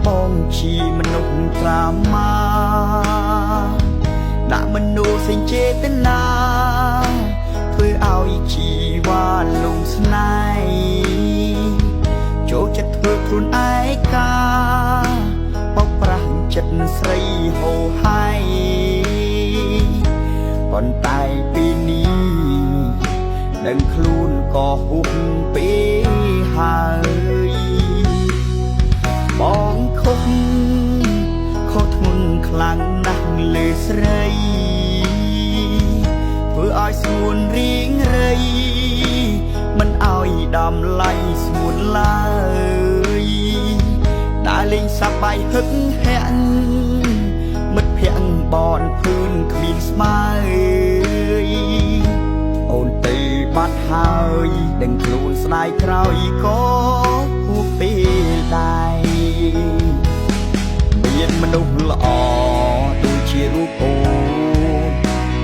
បងជាមនុស្សត្រាមាដាក់មនុស្សសេចចេតនាធ្វើឲ្យជីវ៉ាលំស្នេហ៍ចូលចិត្តធ្វើខ្លួនឯកាបោកប្រាស់ចិត្តស្រីហូហែប៉ុន្តែពេលនេះដឹងខ្លួនក៏ហួសពេលហើយបងខុសធ្ងន់ខ្លាំងណាស់លើស្រីធ្វើឲ្យស្ងួនរៀងរៃមិនឲ្យតម្លៃស្ងួនឡើយដើរលេងសប្បាយហឹកហាក់មិត្តភក្តិបនភឿនគ្មានស្មើអូនទៅបាត់ហើយដឹងខ្លួនស្ដាយក្រោយក៏ហួសពេលដែរមានមនុស្សល្អដូចជារូបអូន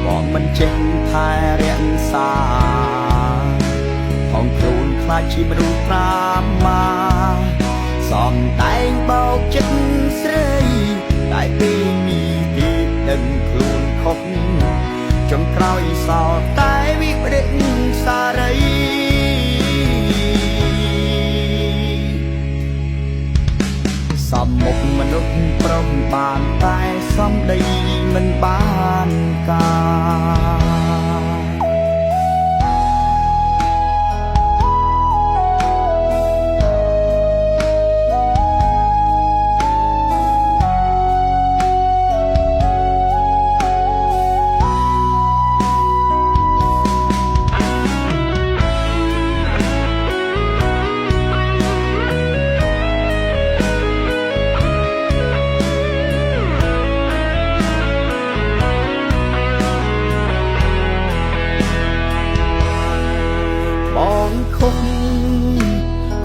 បងមិនចេះថែរក្សាផងខ្លួនខ្លាចជាមនុស្សប្រាមាសំដែងបោកចិត្តស្រីតែពេលនេះទីដឹងខ្លួនខុសចុងក្រោយសល់តែវិបរិតសារីសំមុខមនុស្សប្រុសបានតែសំដីមិនបានការ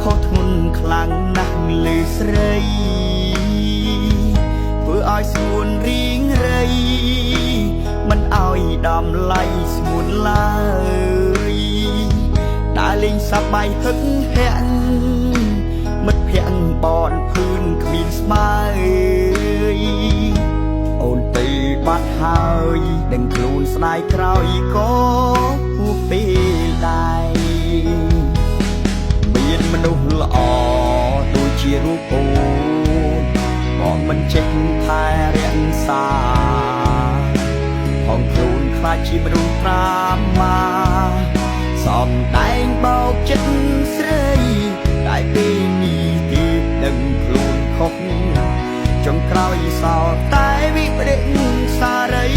ខុសធ្ងន់ខ្លាំងណាស់លើស្រីធ្វើឲ្យស្ងួនរៀងរៃមិនឲ្យតម្លៃស្ងួនឡើយដើរលេងសប្បាយហឹកហាក់មិត្តភក្តិបនភឿនគ្មានស្មើអូនទៅបាត់ហើយដឹងខ្លួនស្ដាយក្រោយក៏ហួសពេលដែរមានមនុស្សល្អដូចជារូបអូនបងមិនចេះថែរក្សាផងខ្លួនខ្លាចជាមនុស្សប្រាមាសំដែងបោកចិត្តស្រីតែពេលនេះទីដឹងខ្លួនខុសចុងក្រោយសល់តែវិបរិតសារី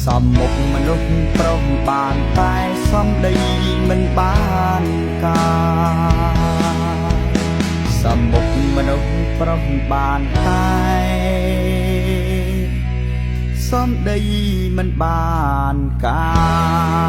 សំមុខមនុស្សប្រុសបានតែសំដីមិនបានការសំមុខមនុស្សប្រុសបានតែសំដីមិនបានការ